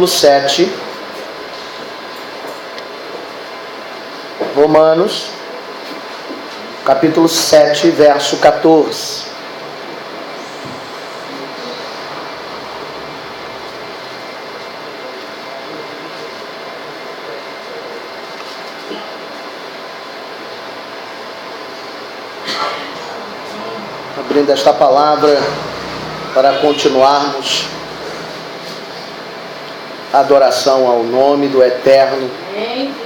capítulo 7. Romanos, capítulo 7, verso 14. Abrindo esta palavra para continuarmos a adoração ao nome do eterno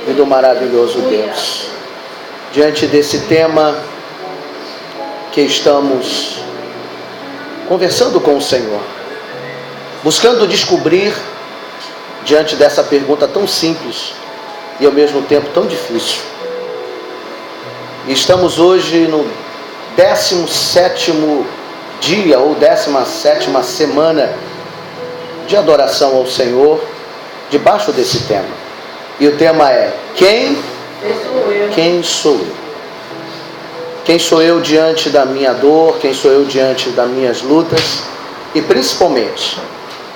e do maravilhoso Deus. Diante desse tema que estamos conversando com o Senhor, buscando descobrir, diante dessa pergunta tão simples e ao mesmo tempo tão difícil. E estamos hoje no 17º dia ou 17ª semana de adoração ao Senhor, debaixo desse tema. E o tema é: quem sou eu? Quem sou eu diante da minha dor? Quem sou eu diante das minhas lutas? E principalmente,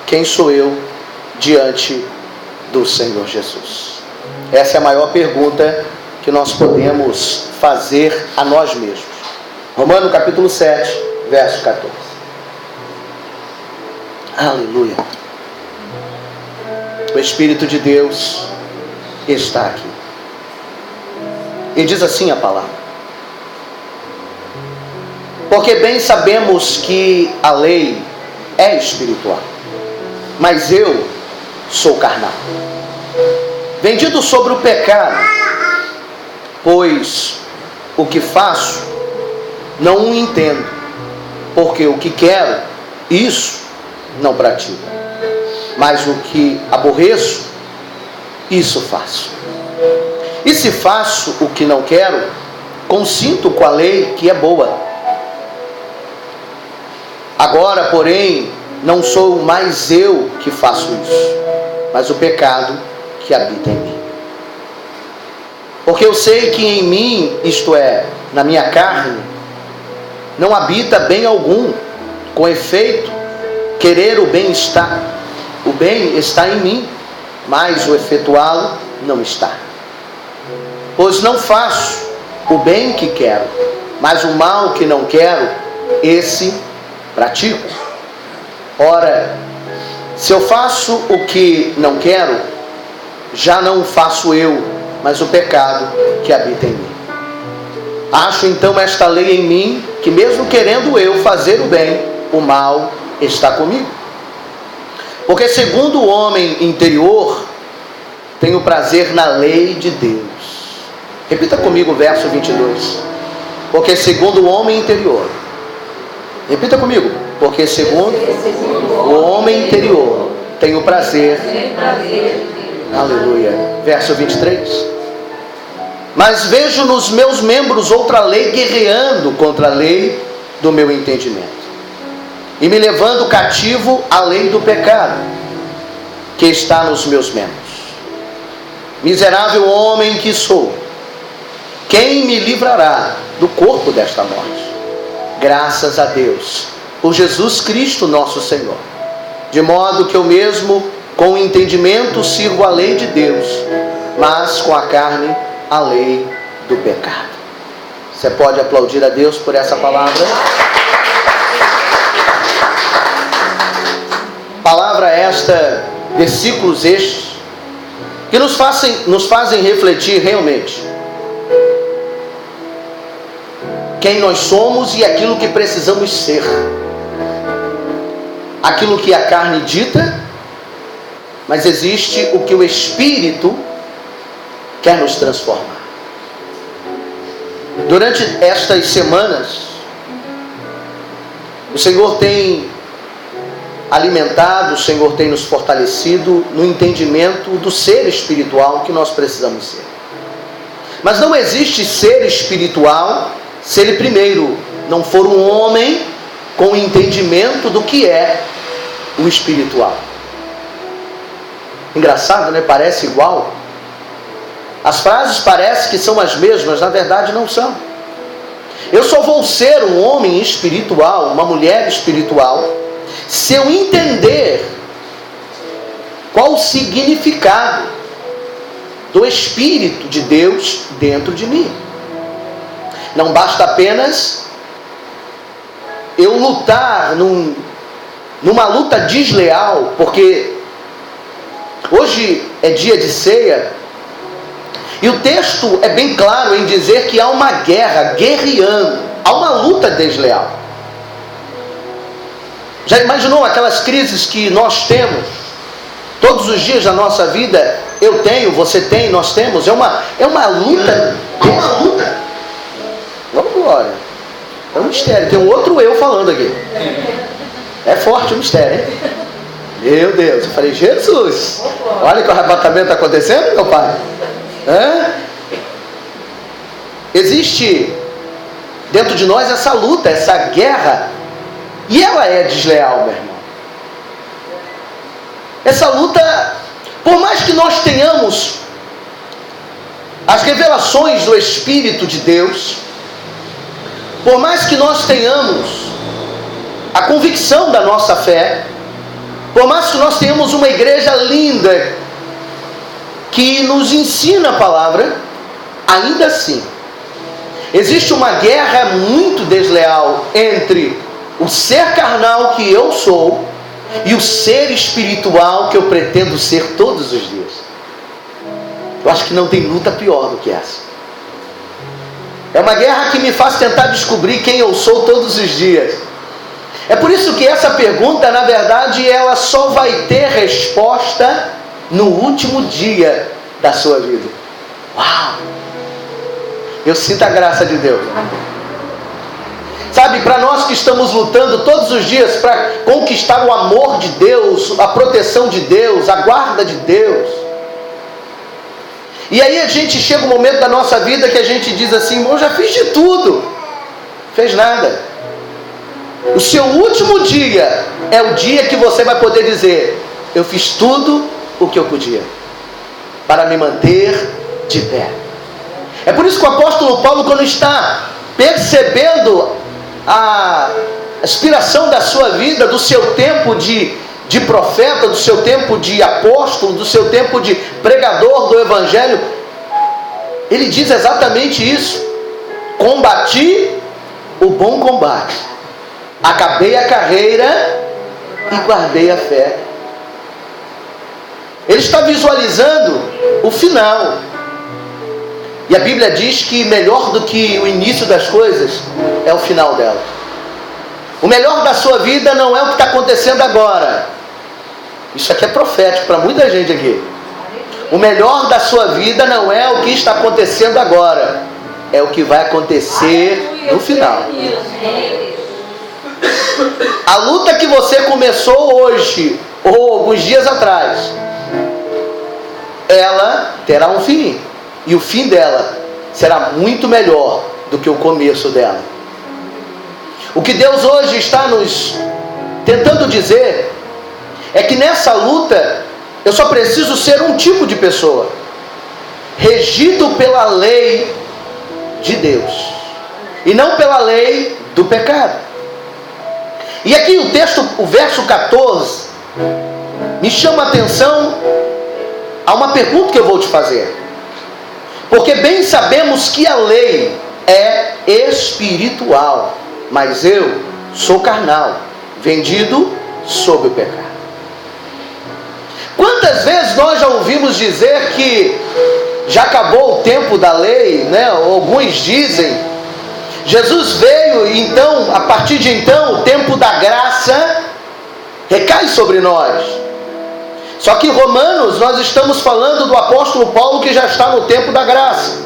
quem sou eu diante do Senhor Jesus? Essa é a maior pergunta que nós podemos fazer a nós mesmos. Romanos capítulo 7, verso 14. Aleluia. O Espírito de Deus está aqui. E diz assim a palavra: porque bem sabemos que a lei é espiritual, mas eu sou carnal, vendido sobre o pecado, pois o que faço não o entendo, porque o que quero, isso não pratico, mas o que aborreço, isso faço. E se faço o que não quero, consinto com a lei que é boa. Agora, porém, não sou mais eu que faço isso, mas o pecado que habita em mim. Porque eu sei que em mim, isto é, na minha carne, não habita bem algum. Com efeito, querer o bem está em mim, mas o efetuá-lo não está. Pois não faço o bem que quero, mas o mal que não quero, esse pratico. Ora, se eu faço o que não quero, já não o faço eu, mas o pecado que habita em mim. Acho então esta lei em mim, que mesmo querendo eu fazer o bem, o mal está comigo. Porque segundo o homem interior, tenho prazer na lei de Deus. Repita comigo o verso 22. Porque segundo o homem interior. Repita comigo. Porque segundo o homem interior, tenho prazer. Aleluia. Verso 23. Mas vejo nos meus membros outra lei guerreando contra a lei do meu entendimento, e me levando cativo à lei do pecado que está nos meus membros. Miserável homem que sou, quem me livrará do corpo desta morte? Graças a Deus, por Jesus Cristo nosso Senhor. De modo que eu mesmo, com o entendimento, sirvo a lei de Deus, mas com a carne, a lei do pecado. Você pode aplaudir a Deus por essa palavra? Palavra esta, versículos estes, que nos fazem refletir realmente quem nós somos e aquilo que precisamos ser. Aquilo que a carne dita, mas existe o que o Espírito quer nos transformar. Durante estas semanas, o Senhor tem alimentado, o Senhor tem nos fortalecido no entendimento do ser espiritual que nós precisamos ser. Mas não existe ser espiritual se ele primeiro não for um homem com entendimento do que é o espiritual. Engraçado, né? Parece igual. As frases parecem que são as mesmas, na verdade não são. Eu só vou ser um homem espiritual, uma mulher espiritual, se eu entender qual o significado do Espírito de Deus dentro de mim. Não basta apenas eu lutar numa luta desleal, porque hoje é dia de ceia, e o texto é bem claro em dizer que há uma guerra, guerreando, há uma luta desleal. Já imaginou aquelas crises que nós temos todos os dias da nossa vida? Eu tenho, você tem, nós temos. É uma luta. É uma luta. Vamos glória. É um mistério. Tem um outro eu falando aqui. É forte o mistério, hein? Meu Deus. Eu falei, Jesus. Olha que o arrebatamento está acontecendo, meu pai. Existe dentro de nós essa luta, essa guerra. E ela é desleal, meu irmão. Essa luta, por mais que nós tenhamos as revelações do Espírito de Deus, por mais que nós tenhamos a convicção da nossa fé, por mais que nós tenhamos uma igreja linda que nos ensina a palavra, ainda assim existe uma guerra muito desleal entre o ser carnal que eu sou e o ser espiritual que eu pretendo ser todos os dias. Eu acho que não tem luta pior do que essa. É uma guerra que me faz tentar descobrir quem eu sou todos os dias. É por isso que essa pergunta, na verdade, ela só vai ter resposta no último dia da sua vida. Uau! Eu sinto a graça de Deus. Sabe, para nós que estamos lutando todos os dias para conquistar o amor de Deus, a proteção de Deus, a guarda de Deus. E aí a gente chega um momento da nossa vida que a gente diz assim, eu já fiz de tudo. Fez nada. O seu último dia é o dia que você vai poder dizer, eu fiz tudo o que eu podia para me manter de pé. É por isso que o apóstolo Paulo, quando está percebendo a inspiração da sua vida, do seu tempo de profeta, do seu tempo de apóstolo, do seu tempo de pregador do evangelho, ele diz exatamente isso: combati o bom combate, acabei a carreira e guardei a fé. Ele está visualizando o final. E a Bíblia diz que melhor do que o início das coisas é o final dela. O melhor da sua vida não é o que está acontecendo agora. Isso aqui é profético para muita gente aqui. O melhor da sua vida não é o que está acontecendo agora, é o que vai acontecer no final. A luta que você começou hoje ou alguns dias atrás, ela terá um fim. E o fim dela será muito melhor do que o começo dela. O que Deus hoje está nos tentando dizer é que nessa luta eu só preciso ser um tipo de pessoa, regido pela lei de Deus e não pela lei do pecado. E aqui o texto, o verso 14, me chama a atenção a uma pergunta que eu vou te fazer. Porque bem sabemos que a lei é espiritual, mas eu sou carnal, vendido sob o pecado. Quantas vezes nós já ouvimos dizer que já acabou o tempo da lei, né? Alguns dizem, Jesus veio e então, a partir de então, o tempo da graça recai sobre nós. Só que em Romanos nós estamos falando do apóstolo Paulo que já está no tempo da graça.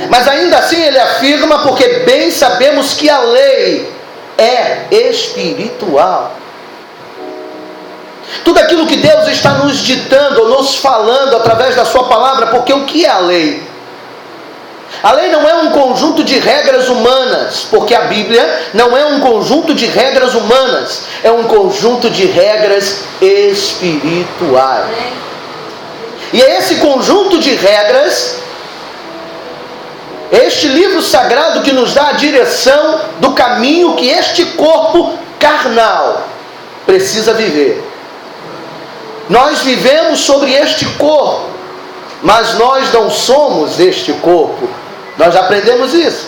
Mas ainda assim ele afirma, porque bem sabemos que a lei é espiritual. Tudo aquilo que Deus está nos ditando, ou nos falando através da sua palavra, porque o que é a lei? A lei não é um conjunto de regras humanas, porque a Bíblia não é um conjunto de regras humanas, é um conjunto de regras espirituais. E é esse conjunto de regras, este livro sagrado que nos dá a direção do caminho que este corpo carnal precisa viver. Nós vivemos sobre este corpo, mas nós não somos este corpo. Nós aprendemos isso.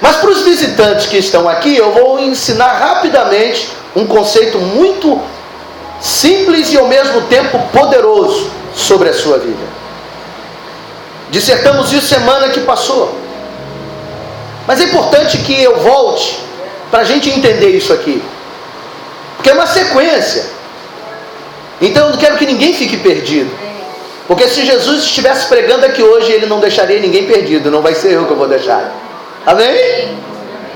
Mas para os visitantes que estão aqui, eu vou ensinar rapidamente um conceito muito simples e ao mesmo tempo poderoso sobre a sua vida. Dissertamos isso semana que passou. Mas é importante que eu volte para a gente entender isso aqui, porque é uma sequência. Então eu não quero que ninguém fique perdido, porque se Jesus estivesse pregando aqui hoje, ele não deixaria ninguém perdido. Não vai ser eu que eu vou deixar. Amém?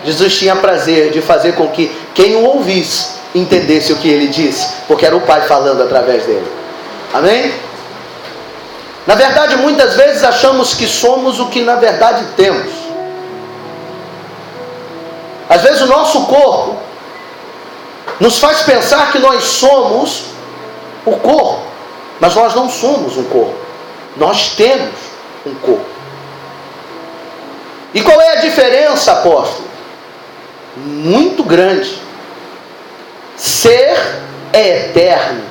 Jesus tinha prazer de fazer com que quem o ouvisse entendesse o que ele disse, porque era o Pai falando através dele. Amém? Na verdade, muitas vezes achamos que somos o que na verdade temos. Às vezes o nosso corpo nos faz pensar que nós somos o corpo, mas nós não somos um corpo. Nós temos um corpo. E qual é a diferença, apóstolo? Muito grande. Ser é eterno,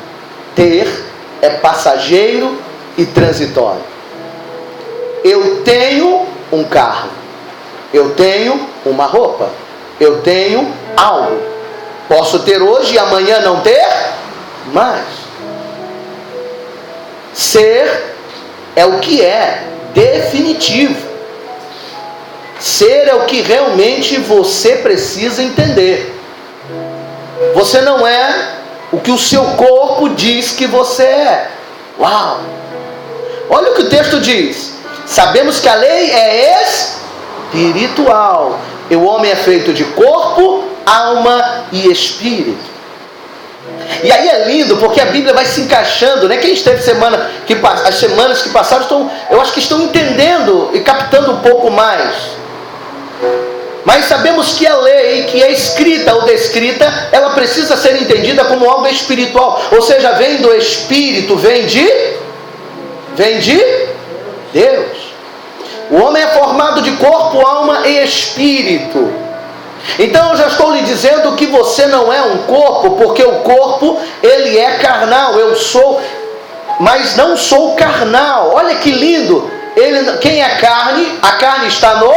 ter é passageiro e transitório. Eu tenho um carro, eu tenho uma roupa, eu tenho algo. Posso ter hoje e amanhã não ter mais. Ser é o que é definitivo. Ser é o que realmente você precisa entender. Você não é o que o seu corpo diz que você é. Uau! Olha o que o texto diz. Sabemos que a lei é espiritual. E o homem é feito de corpo, alma e espírito. E aí é lindo, porque a Bíblia vai se encaixando, né? Quem esteve as semanas que passaram, eu acho que estão entendendo e captando um pouco mais. Mas sabemos que a lei, que é escrita ou descrita, ela precisa ser entendida como algo espiritual. Ou seja, vem do Espírito, vem de Deus. O homem é formado de corpo, alma e espírito. Então eu já estou lhe dizendo que você não é um corpo, porque o corpo, ele é carnal. Eu sou, mas não sou carnal. Olha que lindo. Quem é carne? A carne está no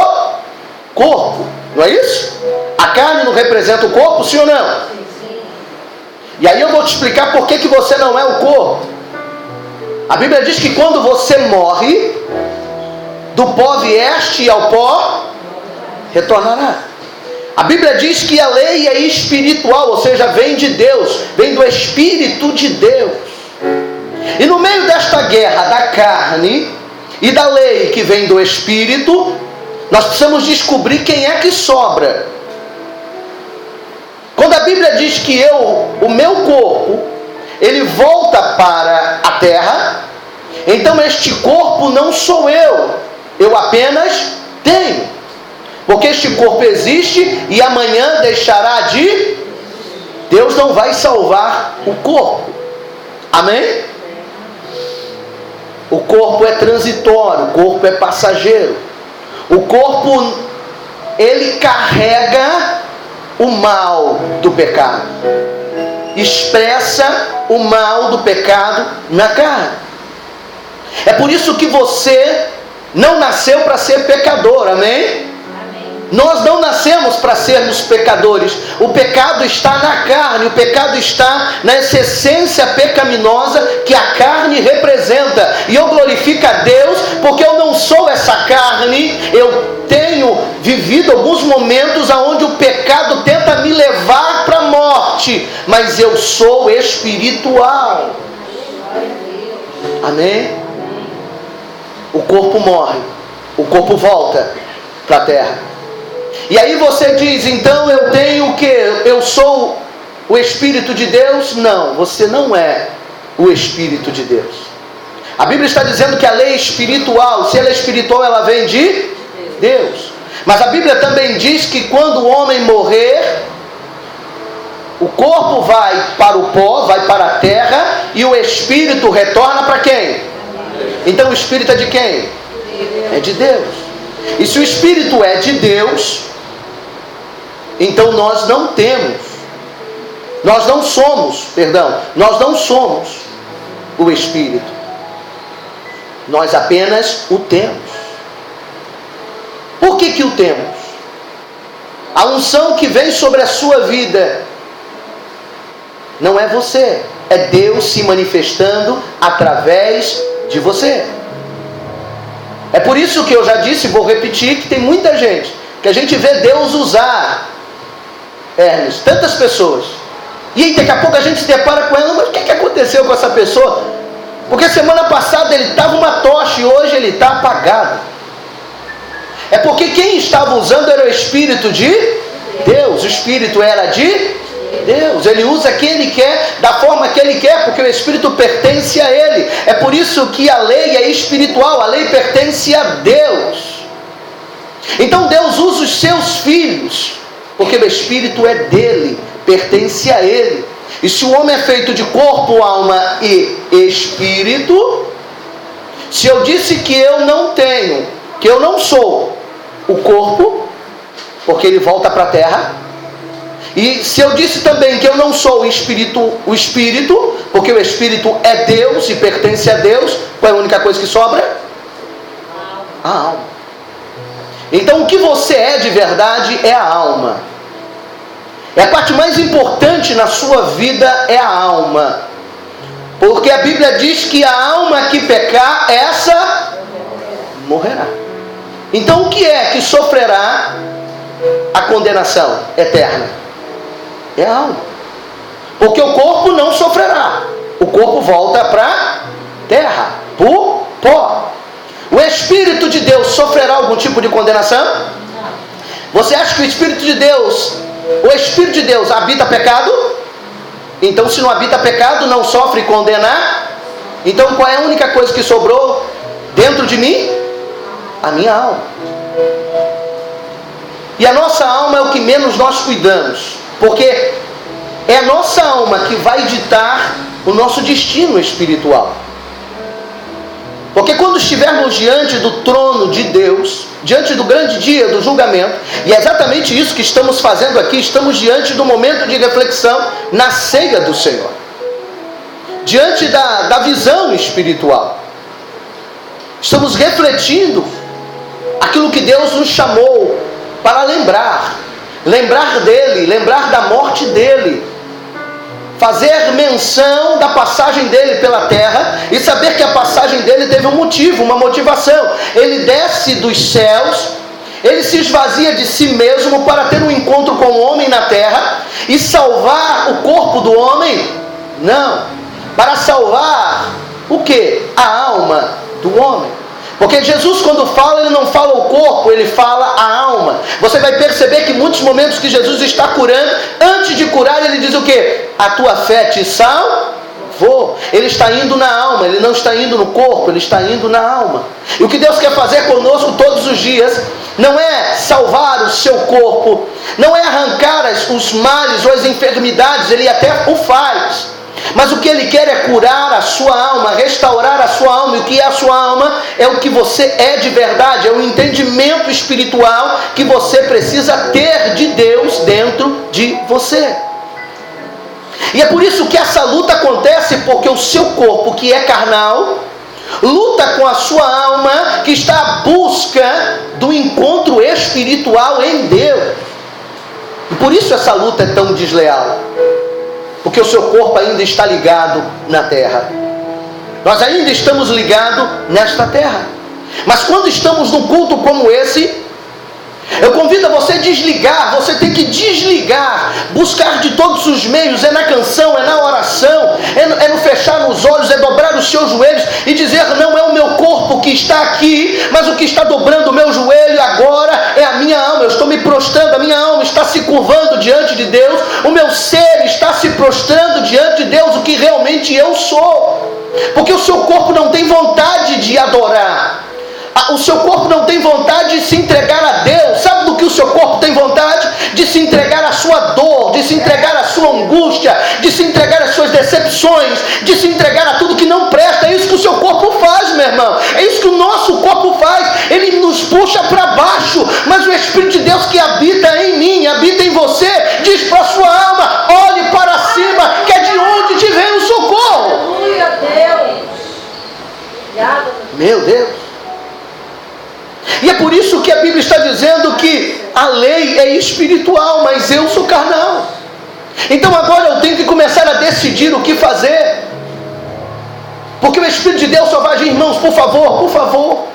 corpo, não é isso? A carne não representa o corpo, sim ou não? E aí eu vou te explicar por que você não é o corpo. A Bíblia diz que quando você morre, do pó vieste e ao pó retornará. A Bíblia diz que a lei é espiritual, ou seja, vem de Deus, vem do Espírito de Deus. E no meio desta guerra da carne e da lei que vem do Espírito, nós precisamos descobrir quem é que sobra. Quando a Bíblia diz que o meu corpo, ele volta para a terra, então este corpo não sou eu apenas tenho. Porque este corpo existe e amanhã deixará de... Deus não vai salvar o corpo. Amém? O corpo é transitório, o corpo é passageiro. O corpo, ele carrega o mal do pecado. Expressa o mal do pecado na carne. É por isso que você não nasceu para ser pecador, amém? Nós não nascemos para sermos pecadores. O pecado está na carne, o pecado está nessa essência pecaminosa que a carne representa. E eu glorifico a Deus porque eu não sou essa carne. Eu tenho vivido alguns momentos onde o pecado tenta me levar para a morte, mas eu sou espiritual. Amém? O corpo morre, o corpo volta para a terra. E aí você diz, então eu tenho o quê? Eu sou o Espírito de Deus? Não, você não é o Espírito de Deus. A Bíblia está dizendo que a lei é espiritual. Se ela é espiritual, ela vem de Deus. Mas a Bíblia também diz que quando o homem morrer, o corpo vai para o pó, vai para a terra, e o Espírito retorna para quem? Então o Espírito é de quem? É de Deus. E se o Espírito é de Deus, então nós não somos o Espírito. Nós apenas o temos. Por que o temos? A unção que vem sobre a sua vida não é você, é Deus se manifestando através de você. É por isso que eu já disse, vou repetir, que tem muita gente, que a gente vê Deus usar, Hermes, tantas pessoas, e aí daqui a pouco a gente se depara com ela, mas o que aconteceu com essa pessoa? Porque semana passada ele estava uma tocha e hoje ele está apagado. É porque quem estava usando era o Espírito de Deus, o Espírito era de Deus, ele usa quem ele quer, da forma que ele quer, porque o Espírito pertence a ele. É por isso que a lei é espiritual, a lei pertence a Deus. Então Deus usa os seus filhos, porque o Espírito é dele, pertence a ele. E se o homem é feito de corpo, alma e espírito, se eu disse que eu não tenho, que eu não sou o corpo, porque ele volta para a terra, e se eu disse também que eu não sou o espírito, porque o Espírito é Deus e pertence a Deus, qual é a única coisa que sobra? A alma. Então o que você é de verdade é a alma. É a parte mais importante na sua vida, é a alma. Porque a Bíblia diz que a alma que pecar, essa morrerá. Então o que é que sofrerá a condenação eterna? É a alma. Porque o corpo não sofrerá. O corpo volta para a terra, para pó. O Espírito de Deus sofrerá algum tipo de condenação? Você acha que o Espírito de Deus habita pecado? Então se não habita pecado, não sofre condenar. Então qual é a única coisa que sobrou dentro de mim? A minha alma. E a nossa alma é o que menos nós cuidamos, porque é a nossa alma que vai ditar o nosso destino espiritual. Porque quando estivermos diante do trono de Deus, diante do grande dia do julgamento, e é exatamente isso que estamos fazendo aqui, estamos diante do momento de reflexão na ceia do Senhor, diante da visão espiritual. Estamos refletindo aquilo que Deus nos chamou para lembrar dele, lembrar da morte dele, fazer menção da passagem dele pela terra e saber que a passagem dele teve um motivo, uma motivação. Ele desce dos céus, ele se esvazia de si mesmo para ter um encontro com o homem na terra e salvar o corpo do homem? Não, para salvar o que? A alma do homem. Porque Jesus, quando fala, ele não fala o corpo, ele fala a alma. Você vai perceber que muitos momentos que Jesus está curando, antes de curar, ele diz o quê? A tua fé te salvou. Ele está indo na alma, ele não está indo no corpo, ele está indo na alma. E o que Deus quer fazer conosco todos os dias não é salvar o seu corpo, não é arrancar os males ou as enfermidades, ele até o faz. Mas o que ele quer é curar a sua alma, restaurar a sua alma. E o que é a sua alma? É o que você é de verdade, é o entendimento espiritual que você precisa ter de Deus dentro de você. E é por isso que essa luta acontece, porque o seu corpo, que é carnal, luta com a sua alma, que está à busca do encontro espiritual em Deus. E por isso essa luta é tão desleal. Porque o seu corpo ainda está ligado na terra. Nós ainda estamos ligados nesta terra. Mas quando estamos num culto como esse, eu convido a você desligar. Você tem que desligar, buscar de todos os meios. É na canção, é na oração, é no fechar os olhos, é dobrar os seus joelhos e dizer: não é o meu corpo que está aqui, mas o que está dobrando o meu joelho agora é a minha alma. Eu estou me prostrando, a minha alma está se curvando diante de Deus, o meu ser está se prostrando diante de Deus, o que realmente eu sou. Porque o seu corpo não tem vontade de adorar, o seu corpo não tem vontade de se entregar a Deus. Sabe do que o seu corpo tem vontade? De se entregar à sua dor, de se entregar à sua angústia, de se entregar às suas decepções, de se entregar a tudo que não presta. É isso que o seu corpo faz, meu irmão. É isso que o nosso corpo faz. Ele nos puxa para baixo. Mas o Espírito de Deus que habita em mim, habita em você, diz para a sua alma: olhe para cima, que é de onde te vem o socorro. Aleluia, Deus. Meu Deus. E é por isso que a Bíblia está dizendo que a lei é espiritual, mas eu sou carnal. Então agora eu tenho que começar a decidir o que fazer. Porque o Espírito de Deus só vai agir, irmãos, por favor, por favor.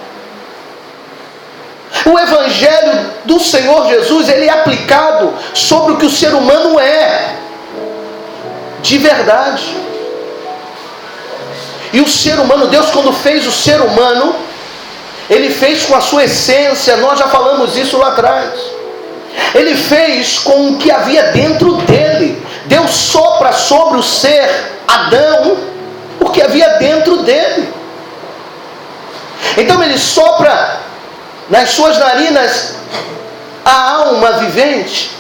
O Evangelho do Senhor Jesus, ele é aplicado sobre o que o ser humano é, de verdade. E o ser humano, Deus quando fez o ser humano, Ele fez com a sua essência, nós já falamos isso lá atrás. Ele fez com o que havia dentro dele. Deus sopra sobre o ser Adão o que havia dentro dele. Então Ele sopra nas suas narinas a alma vivente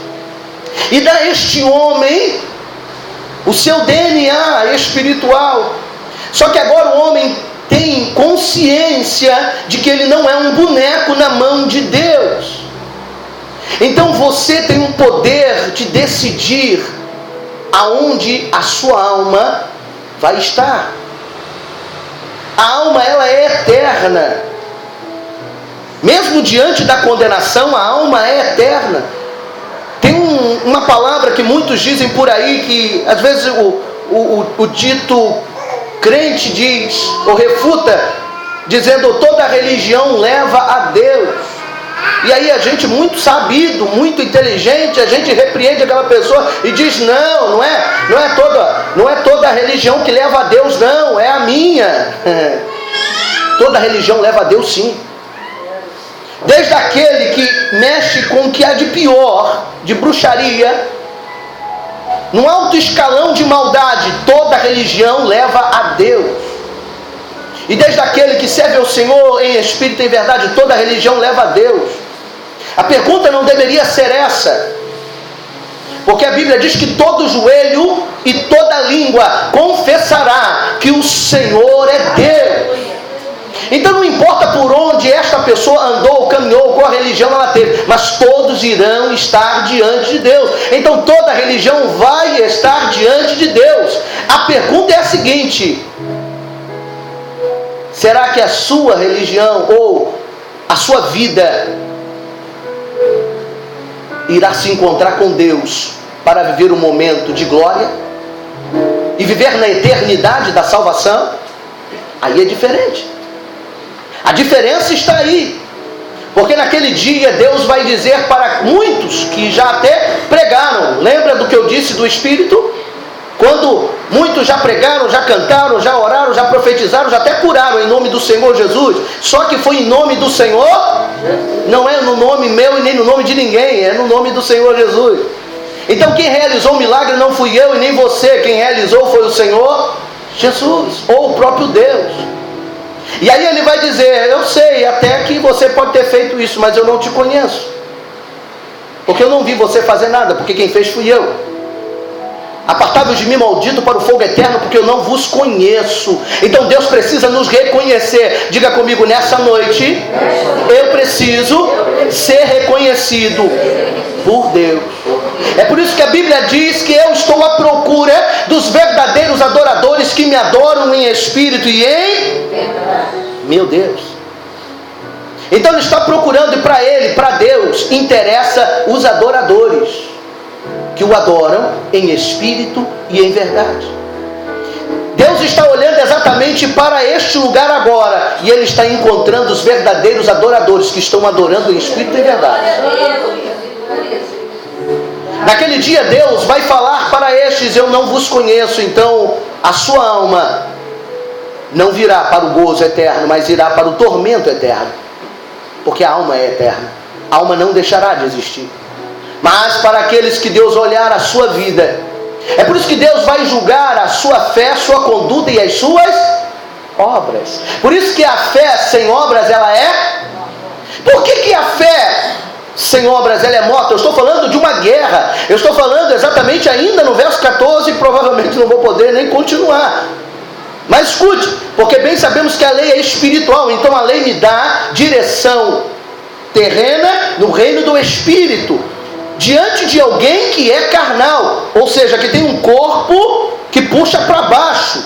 e dá a este homem o seu DNA espiritual. Só que agora o homem tem consciência de que ele não é um boneco na mão de Deus. Então você tem um poder de decidir aonde a sua alma vai estar. A alma, ela é eterna. Mesmo diante da condenação, a alma é eterna. Tem uma palavra que muitos dizem por aí, que às vezes o dito crente diz, ou refuta, dizendo toda religião leva a Deus. E aí a gente muito sabido, muito inteligente, a gente repreende aquela pessoa e diz, não é toda religião que leva a Deus, não, é a minha. Toda religião leva a Deus sim. Desde aquele que mexe com o que há de pior, de bruxaria, num alto escalão de maldade, toda religião leva a Deus. E desde aquele que serve ao Senhor em espírito e em verdade, toda religião leva a Deus. A pergunta não deveria ser essa, porque a Bíblia diz que todo joelho e toda língua confessará que o Senhor é Deus. Então não importa por onde esta pessoa andou, caminhou, qual religião ela teve, mas todos irão estar diante de Deus. Então toda religião vai estar diante de Deus. A pergunta é a seguinte: será que a sua religião ou a sua vida irá se encontrar com Deus para viver um momento de glória e viver na eternidade da salvação? Aí é diferente. A diferença está aí, porque naquele dia Deus vai dizer para muitos que já até pregaram, lembra do que eu disse do Espírito? Quando muitos já pregaram, já cantaram, já oraram, já profetizaram, já até curaram em nome do Senhor Jesus, só que foi em nome do Senhor, não é no nome meu e nem no nome de ninguém, é no nome do Senhor Jesus. Então quem realizou o milagre não fui eu e nem você, quem realizou foi o Senhor Jesus, ou o próprio Deus. E aí ele vai dizer, eu sei até que você pode ter feito isso, mas eu não te conheço, porque eu não vi você fazer nada, porque quem fez fui eu. Apartai-vos de mim, maldito, para o fogo eterno, porque eu não vos conheço. Então Deus precisa nos reconhecer. Diga comigo, nessa noite eu preciso ser reconhecido por Deus. É por isso que a Bíblia diz que eu estou à procura dos verdadeiros adoradores que me adoram em espírito e em... Meu Deus. Então ele está procurando, e para ele, para Deus, interessa os adoradores que o adoram em espírito e em verdade. Deus está olhando exatamente para este lugar agora, e Ele está encontrando os verdadeiros adoradores que estão adorando em espírito e em verdade. Naquele dia Deus vai falar para estes, eu não vos conheço. Então a sua alma não virá para o gozo eterno, mas irá para o tormento eterno, porque a alma é eterna, a alma não deixará de existir. Mas para aqueles que Deus olhar a sua vida, é por isso que Deus vai julgar a sua fé, a sua conduta e as suas obras. Por isso que a fé sem obras, ela é... Por que a fé sem obras ela é morta? Eu estou falando de uma guerra. Eu estou falando exatamente ainda no verso 14, provavelmente não vou poder nem continuar. Mas escute, porque bem sabemos que a lei é espiritual, então a lei me dá direção terrena no reino do Espírito, diante de alguém que é carnal, ou seja, que tem um corpo que puxa para baixo.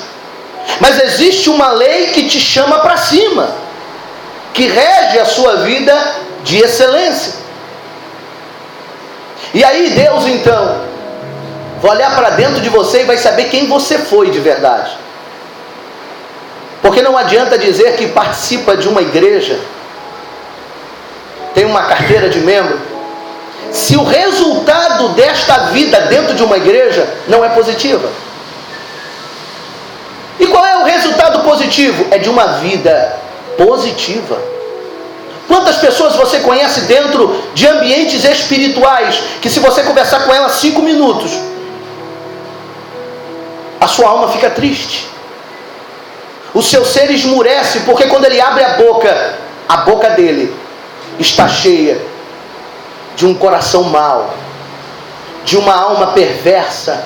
Mas existe uma lei que te chama para cima, que rege a sua vida de excelência. E aí Deus então vai olhar para dentro de você e vai saber quem você foi de verdade. Porque não adianta dizer que participa de uma igreja, tem uma carteira de membro, se o resultado desta vida dentro de uma igreja não é positiva. E qual é o resultado positivo? É de uma vida positiva. Quantas pessoas você conhece dentro de ambientes espirituais que, se você conversar com elas 5 minutos, a sua alma fica triste, o seu ser esmurece, porque quando ele abre a boca dele está cheia de um coração mau, de uma alma perversa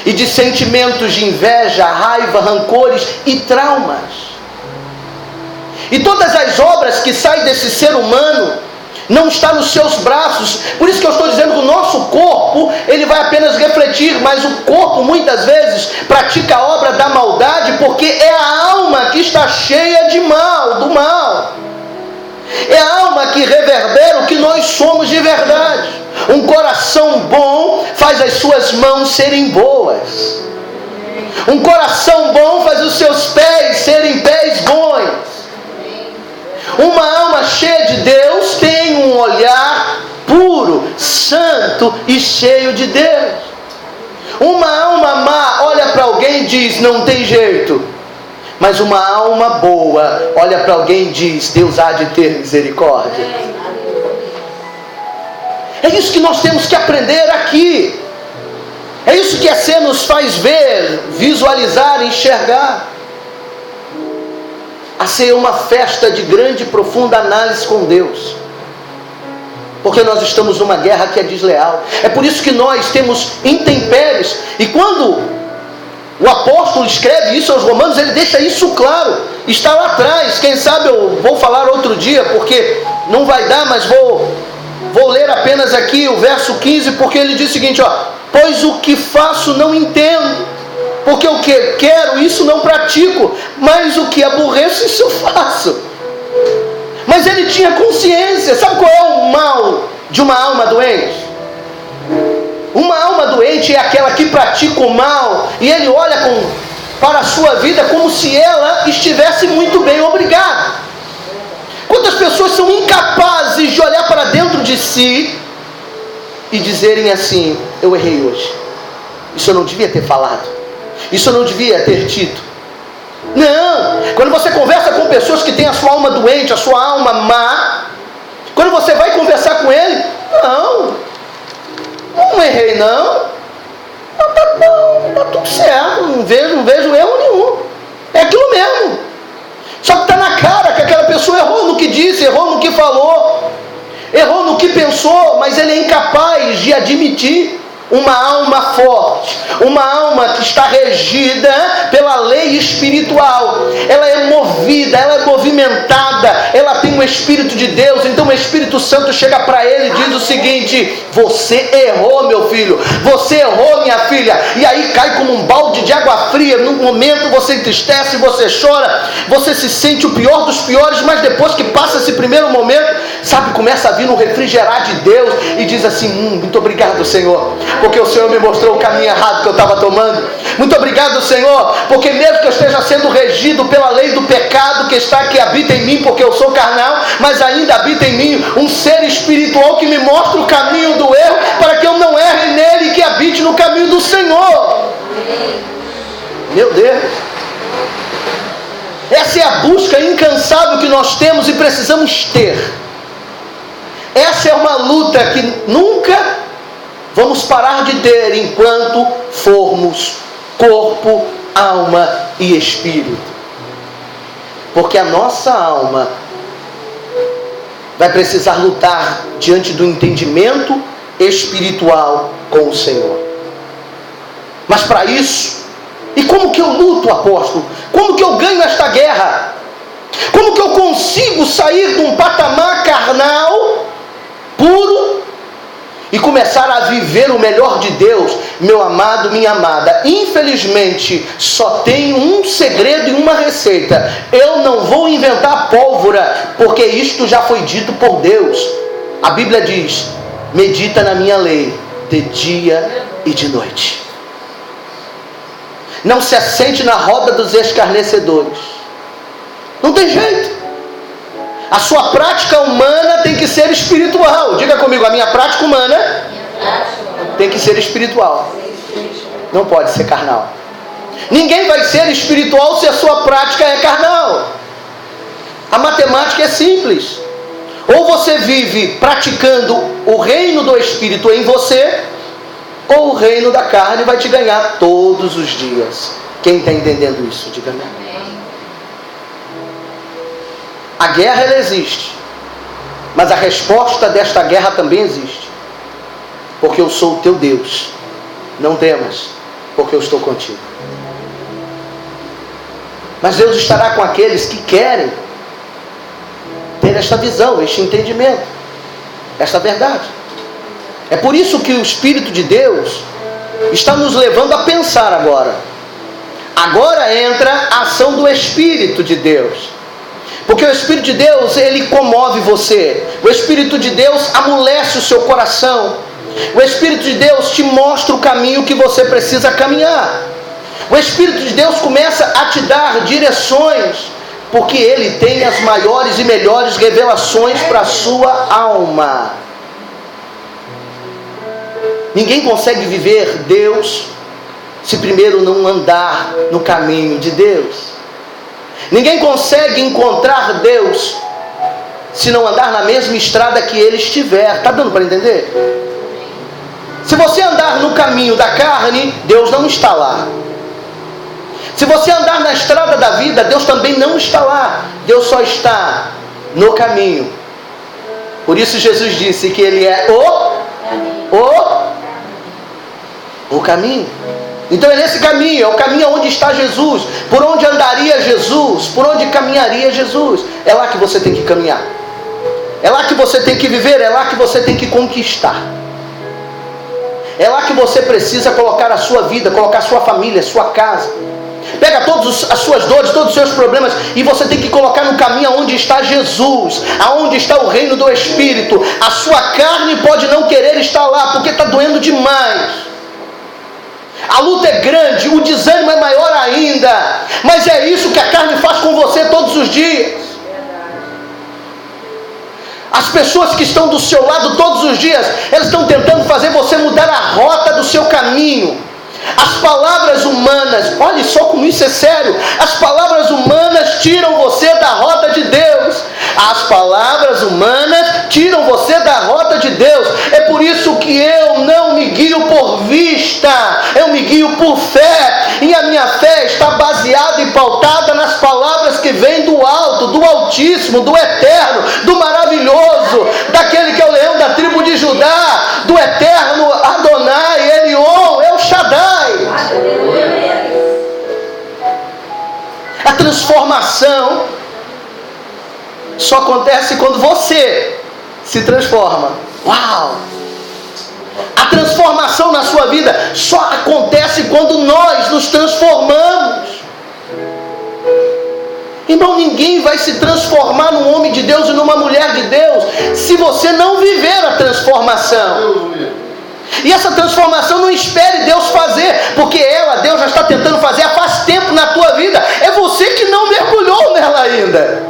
e de sentimentos de inveja, raiva, rancores e traumas. E todas as obras que saem desse ser humano não estão nos seus braços. Por isso que eu estou dizendo que o nosso corpo, ele vai apenas refletir, mas o corpo muitas vezes pratica a obra da maldade, porque é a alma que está cheia de mal, do mal. É a alma que reverbera o que nós somos de verdade. Um coração bom faz as suas mãos serem boas. Um coração bom faz os seus pés serem pés bons. Uma alma cheia de Deus tem um olhar puro, santo e cheio de Deus. Uma alma má olha para alguém e diz: não tem jeito. Mas uma alma boa olha para alguém e diz: Deus há de ter misericórdia. É isso que nós temos que aprender aqui. É isso que a ceia nos faz ver, visualizar, enxergar. A ceia é uma festa de grande e profunda análise com Deus, porque nós estamos numa guerra que é desleal. É por isso que nós temos intempéries. E quando o apóstolo escreve isso aos Romanos, ele deixa isso claro. Está lá atrás. Quem sabe eu vou falar outro dia, porque não vai dar, mas vou ler apenas aqui o verso 15, porque ele diz o seguinte: pois o que faço não entendo, porque o que quero, isso não pratico, mas o que aborreço, isso eu faço. Mas ele tinha consciência. Sabe qual é o mal de uma alma doente? Uma alma doente é aquela que pratica o mal, e ele olha para a sua vida como se ela estivesse muito bem, obrigado. Quantas pessoas são incapazes de olhar para dentro de si e dizerem assim: eu errei hoje, isso eu não devia ter falado, isso eu não devia ter dito. Não, quando você conversa com pessoas que têm a sua alma doente, a sua alma má, quando você vai conversar com ele: não errei não, tá bom, tá tudo certo, não vejo erro nenhum, é aquilo mesmo. Só que está na cara que aquela pessoa errou no que disse, errou no que falou, errou no que pensou, mas ele é incapaz de admitir. Uma alma forte, uma alma que está regida pela lei espiritual, ela é movida, ela é movimentada, ela tem um Espírito de Deus. Então o Espírito Santo chega para ele e diz o seguinte: você errou, meu filho, você errou, minha filha. E aí cai como um balde de água fria. No momento você entristece, você chora, você se sente o pior dos piores, mas depois que passa esse primeiro momento, sabe, começa a vir um refrigerar de Deus e diz assim: muito obrigado, Senhor, porque o Senhor me mostrou o caminho errado que eu estava tomando. Muito obrigado, Senhor, porque mesmo que eu esteja sendo regido pela lei do pecado que está aqui, habita em mim, porque eu sou carnal, mas ainda habita em mim um ser espiritual que me mostra o caminho do erro, para que eu não erre nele e que habite no caminho do Senhor. Meu Deus, essa é a busca incansável que nós temos e precisamos ter. Essa é uma luta que nunca vamos parar de ter enquanto formos corpo, alma e espírito. Porque a nossa alma vai precisar lutar diante do entendimento espiritual com o Senhor. Mas para isso, e como que eu luto, apóstolo? Como que eu ganho esta guerra? Como que eu consigo sair de um patamar carnal, puro, e começar a viver o melhor de Deus, meu amado, minha amada, infelizmente só tem um segredo e uma receita. Eu não vou inventar pólvora, porque isto já foi dito por Deus. A Bíblia diz: medita na minha lei de dia e de noite. Não se assente na roda dos escarnecedores. Não tem jeito. A sua prática humana tem que ser espiritual. Diga comigo, a minha prática humana tem que ser espiritual. Não pode ser carnal. Ninguém vai ser espiritual se a sua prática é carnal. A matemática é simples. Ou você vive praticando o reino do Espírito em você, ou o reino da carne vai te ganhar todos os dias. Quem está entendendo isso? Diga amém. A guerra, ela existe, mas a resposta desta guerra também existe. Porque eu sou o teu Deus. Não temas, porque eu estou contigo. Mas Deus estará com aqueles que querem ter esta visão, este entendimento, esta verdade. É por isso que o Espírito de Deus está nos levando a pensar agora. Agora entra a ação do Espírito de Deus. Porque o Espírito de Deus, ele comove você. O Espírito de Deus amolece o seu coração. O Espírito de Deus te mostra o caminho que você precisa caminhar. O Espírito de Deus começa a te dar direções, porque ele tem as maiores e melhores revelações para a sua alma. Ninguém consegue viver Deus se primeiro não andar no caminho de Deus. Ninguém consegue encontrar Deus se não andar na mesma estrada que ele estiver. Está dando para entender? Se você andar no caminho da carne, Deus não está lá. Se você andar na estrada da vida, Deus também não está lá. Deus só está no caminho. Por isso Jesus disse que ele é o caminho. Então é nesse caminho, é o caminho onde está Jesus. Por onde andaria Jesus? Por onde caminharia Jesus? É lá que você tem que caminhar. É lá que você tem que viver. É lá que você tem que conquistar. É lá que você precisa colocar a sua vida, colocar a sua família, a sua casa. Pega todas as suas dores, todos os seus problemas, e você tem que colocar no caminho onde está Jesus, aonde está o reino do Espírito. A sua carne pode não querer estar lá, porque está doendo demais. A luta é grande, o desânimo é maior ainda. Mas é isso que a carne faz com você todos os dias. As pessoas que estão do seu lado todos os dias, elas estão tentando fazer você mudar a rota do seu caminho. As palavras humanas, olhe só como isso é sério. As palavras humanas tiram você da rota de Deus. As palavras humanas tiram você da rota de Deus. É por isso que eu não me guio por vista, eu me guio por fé. E a minha fé está baseada e pautada nas palavras que vêm do alto, do Altíssimo, do Eterno, do Maravilhoso, daquele que é o leão da tribo de Judá, do Eterno Adonai, Elion, El Shaddai. A transformação só acontece quando você se transforma. Uau! A transformação na sua vida só acontece quando nós nos transformamos. Irmão, ninguém vai se transformar num homem de Deus e numa mulher de Deus se você não viver a transformação. E essa transformação não espere Deus fazer, porque Deus já está tentando fazer há faz tempo na tua vida. É você que não mergulhou nela ainda.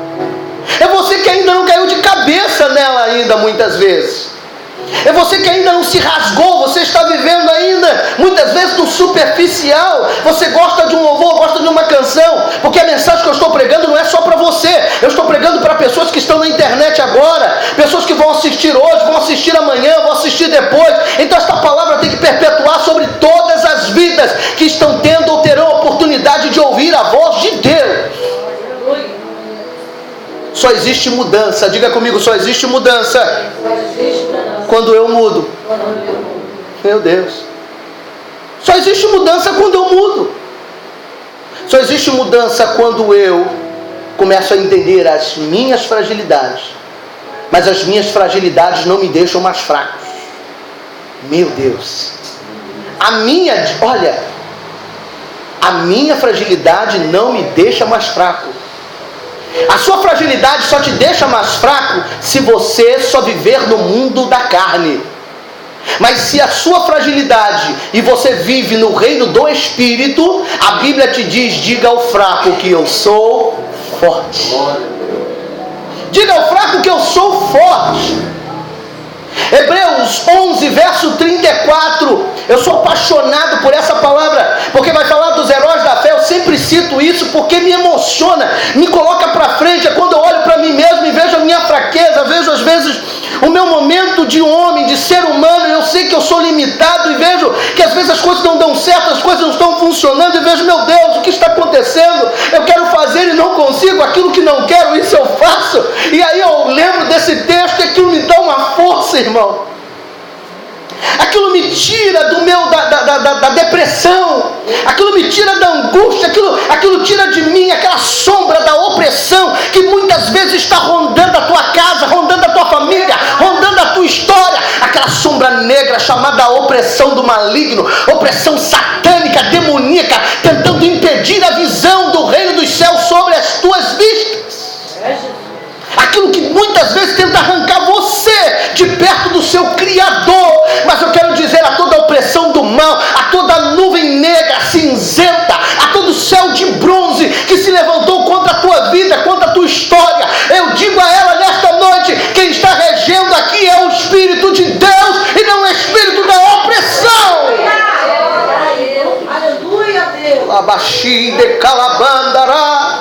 É você que ainda não caiu de cabeça nela ainda muitas vezes. É você que ainda não se rasgou. Você está vivendo ainda muitas vezes no superficial. Você gosta de um louvor, gosta de uma canção, porque a mensagem que eu estou pregando não é só para você. Eu estou pregando para pessoas que estão na internet agora, pessoas que vão assistir hoje, vão assistir amanhã, vão assistir depois. Então esta palavra tem que perpetuar sobre todas as vidas que estão tendo ou terão a oportunidade de ouvir a voz de Deus. Só existe mudança. Diga comigo, só existe mudança quando eu mudo. Meu Deus. Só existe mudança quando eu mudo. Só existe mudança quando eu começo a entender as minhas fragilidades. Mas as minhas fragilidades não me deixam mais fraco. Meu Deus, a minha fragilidade não me deixa mais fraco. A sua fragilidade só te deixa mais fraco se você só viver no mundo da carne. Mas se a sua fragilidade e você vive no reino do Espírito, a Bíblia te diz: diga ao fraco que eu sou forte. Diga ao fraco que eu sou forte. Hebreus 11, verso 34. Eu sou apaixonado por essa palavra, porque vai falar dos heróis da fé. Eu sempre cito isso porque me emociona, me coloca para frente. É quando eu olho para mim mesmo e vejo a minha fraqueza, vejo às vezes o meu momento de homem, de ser humano. Eu sei que eu sou limitado e vejo que às vezes as coisas não dão certo, as coisas não estão funcionando, e vejo: meu Deus, o que está acontecendo? Eu quero fazer e não consigo, aquilo que não quero, isso eu faço. E aí eu lembro desse texto e aquilo me dá uma força, irmão. Aquilo me tira da depressão, aquilo me tira da angústia, aquilo tira de mim aquela sombra da opressão que muitas vezes está rondando a tua casa, rondando a tua família, rondando a tua história. Aquela sombra negra chamada opressão do maligno, opressão satânica, demoníaca, tentando impedir a visão do reino dos céus sobre as tuas vistas. Aquilo que muitas vezes tenta arrancar você de perto do seu Criador. Mas eu quero dizer a toda a opressão do mal, a toda a nuvem negra, cinzenta, a todo o céu de bronze que se levantou contra a tua vida, contra a tua história, eu digo a ela nesta noite: quem está regendo aqui é o Espírito de Deus e não o Espírito da opressão. Aleluia, Deus. Abaxi de calabandará,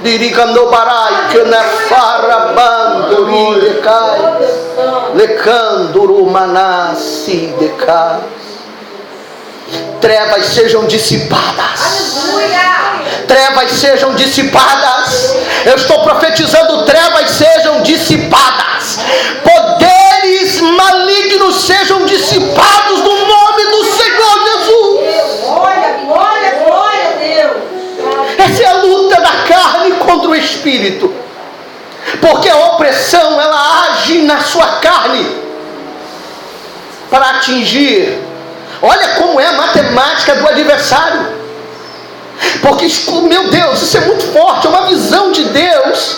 dirigando barai que na farabando decai, lecanduru manasi decai. Trevas sejam dissipadas. Trevas sejam dissipadas. Eu estou profetizando: trevas sejam dissipadas. Poderes malignos sejam dissipados no nome do Senhor Jesus. Glória, glória a Deus. Essa é a luta da carne contra o Espírito. Porque a opressão, ela age na sua carne para atingir. Olha como é a matemática do adversário. Porque, meu Deus, isso é muito forte, é uma visão de Deus.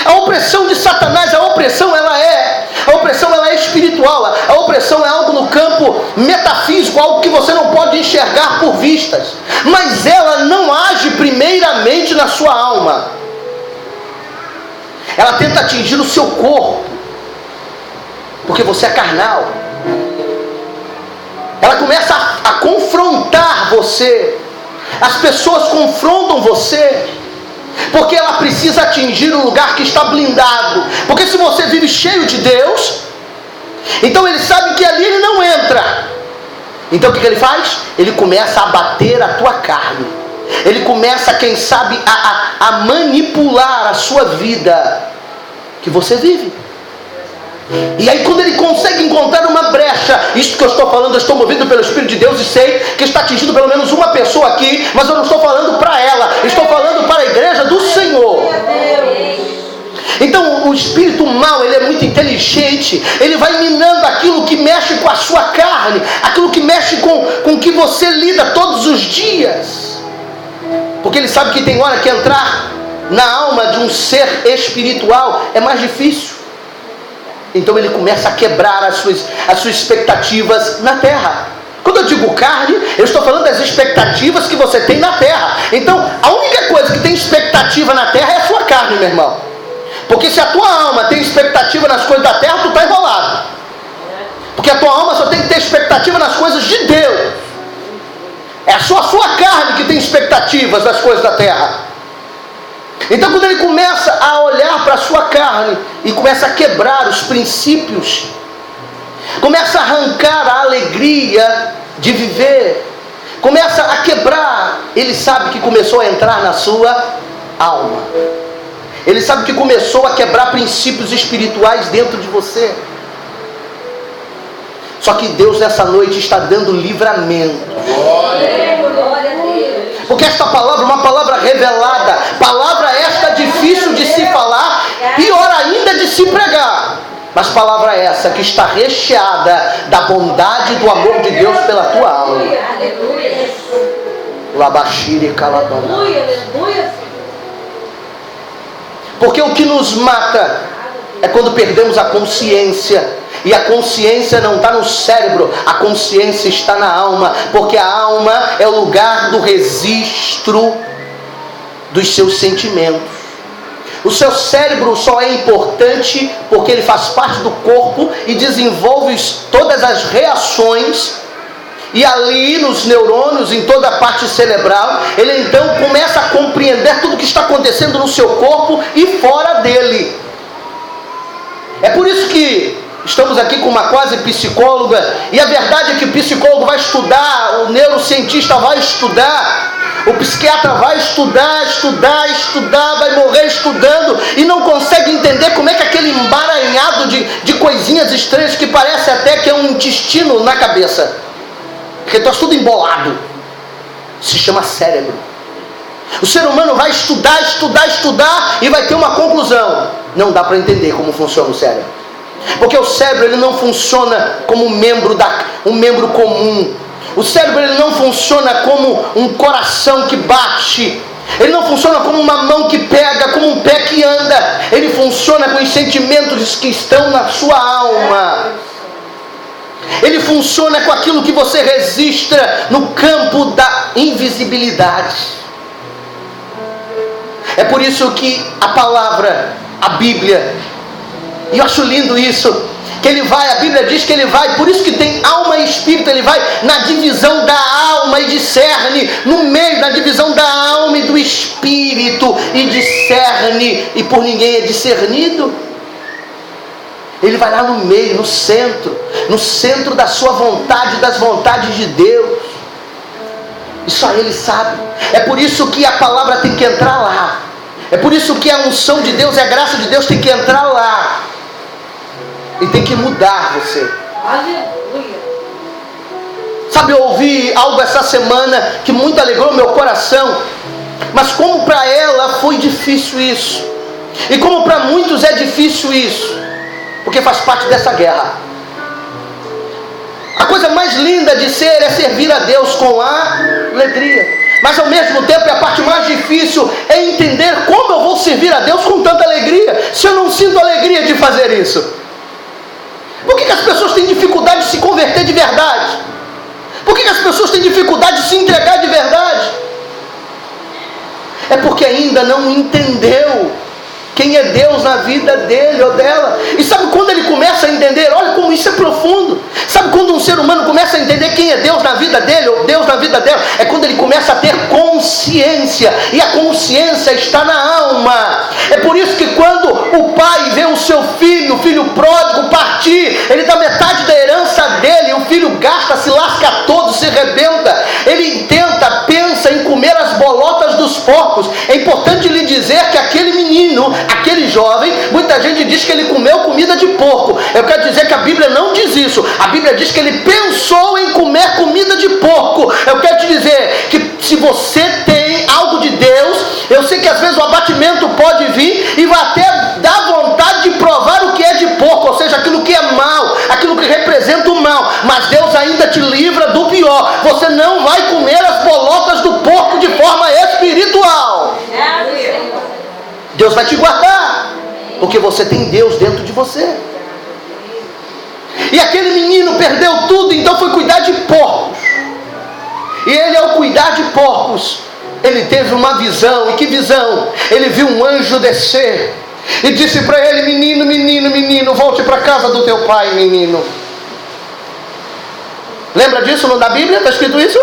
A opressão de Satanás, a opressão ela é espiritual. A opressão é algo no campo metafísico, algo que você não pode enxergar por vistas. Mas ela não age primeiramente na sua alma. Ela tenta atingir o seu corpo, porque você é carnal. Ela começa a confrontar você. As pessoas confrontam você, porque ela precisa atingir um lugar que está blindado. Porque se você vive cheio de Deus, então ele sabe que ali ele não entra. Então o que ele faz? Ele começa a bater a tua carne. Ele começa, quem sabe, a manipular a sua vida que você vive. E aí quando ele consegue encontrar uma brecha, isso que eu estou falando, eu estou movido pelo Espírito de Deus e sei que está atingindo pelo menos uma pessoa aqui, mas eu não estou falando para ela, estou falando para a igreja do Senhor. Então o espírito mau, ele é muito inteligente. Ele vai minando aquilo que mexe com a sua carne, aquilo que mexe com o que você lida todos os dias, porque ele sabe que tem hora que entrar na alma de um ser espiritual é mais difícil. Então ele começa a quebrar as suas expectativas na terra. Quando eu digo carne, eu estou falando das expectativas que você tem na terra. Então a única coisa que tem expectativa na terra é a sua carne, meu irmão. Porque se a tua alma tem expectativa nas coisas da terra, tu está enrolado. Porque a tua alma só tem que ter expectativa nas coisas de Deus. É a sua carne que tem expectativas das coisas da terra. Então quando ele começa a olhar para a sua carne e começa a quebrar os princípios, começa a arrancar a alegria de viver, começa a quebrar, ele sabe que começou a entrar na sua alma. Ele sabe que começou a quebrar princípios espirituais dentro de você. Só que Deus nessa noite está dando livramento. Porque esta palavra é uma palavra revelada. Palavra esta difícil de se falar, pior ainda de se pregar. Mas palavra essa que está recheada da bondade e do amor de Deus pela tua alma. Labashire caladona. Porque o que nos mata é quando perdemos a consciência. E a consciência não está no cérebro, a consciência está na alma. Porque a alma é o lugar do registro dos seus sentimentos. O seu cérebro só é importante porque ele faz parte do corpo e desenvolve todas as reações. E ali nos neurônios, em toda a parte cerebral, ele então começa a compreender tudo o que está acontecendo no seu corpo e fora dele. É por isso que estamos aqui com uma quase psicóloga. E a verdade é que o psicólogo vai estudar, o neurocientista vai estudar, o psiquiatra vai estudar, vai morrer estudando e não consegue entender como é que aquele emaranhado de coisinhas estranhas que parece até que é um intestino na cabeça, porque está tudo embolado, se chama cérebro. O ser humano vai estudar e vai ter uma conclusão: não dá para entender como funciona o cérebro, porque o cérebro ele não funciona como um membro comum. O cérebro ele não funciona como um coração que bate. Ele não funciona como uma mão que pega, como um pé que anda. Ele funciona com os sentimentos que estão na sua alma. Ele funciona com aquilo que você registra no campo da invisibilidade. É por isso que a palavra, a Bíblia, e eu acho lindo isso, que ele vai, a Bíblia diz que ele vai, por isso que tem alma e espírito, ele vai na divisão da alma e discerne, no meio da divisão da alma e do espírito, e discerne, e por ninguém é discernido. Ele vai lá no meio, no centro da sua vontade, das vontades de Deus. E só ele sabe. É por isso que a palavra tem que entrar lá. É por isso que a unção de Deus e a graça de Deus tem que entrar lá. E tem que mudar você. Aleluia. Sabe, eu ouvi algo essa semana que muito alegrou meu coração. Mas como para ela foi difícil isso. E como para muitos é difícil isso. Porque faz parte dessa guerra. A coisa mais linda de ser é servir a Deus com alegria. Mas ao mesmo tempo a parte mais difícil é entender como eu vou servir a Deus com tanta alegria, se eu não sinto alegria de fazer isso. Por que as pessoas têm dificuldade de se converter de verdade? Por que as pessoas têm dificuldade de se entregar de verdade? É porque ainda não entendeu quem é Deus na vida dele ou dela. E sabe quando ele começa a entender? Olha como isso é profundo. Sabe quando um ser humano começa a entender quem é Deus na vida dele ou Deus na vida dela? É quando ele começa a ter consciência. E a consciência está na alma. É por isso que quando o pai vê o seu filho, o filho pródigo partir, ele dá metade da herança dele, o filho gasta, se lasca todo, se rebenta. Ele pensa em comer as bolotas dos porcos. É importante lhe dizer que aquele menino, aquele jovem, muita gente diz que ele comeu comida de porco. Eu quero dizer que a Bíblia não diz isso. A Bíblia diz que ele pensou em comer comida de porco. Eu quero te dizer que se você tem algo de Deus, eu sei que às vezes o abatimento pode vir e vai até dar vontade de provar o que é de porco, ou seja, aquilo que é mal, aquilo que representa o mal, mas Deus ainda te livra do pior. Você não vai comer as bolotas do porco de forma espiritual. Deus vai te guardar, porque você tem Deus dentro de você. E aquele menino perdeu tudo, então foi cuidar de porcos. E ele, ao cuidar de porcos, ele teve uma visão. E que visão? Ele viu um anjo descer e disse para ele: menino, volte para a casa do teu pai, menino. Lembra disso no da Bíblia? Está escrito isso?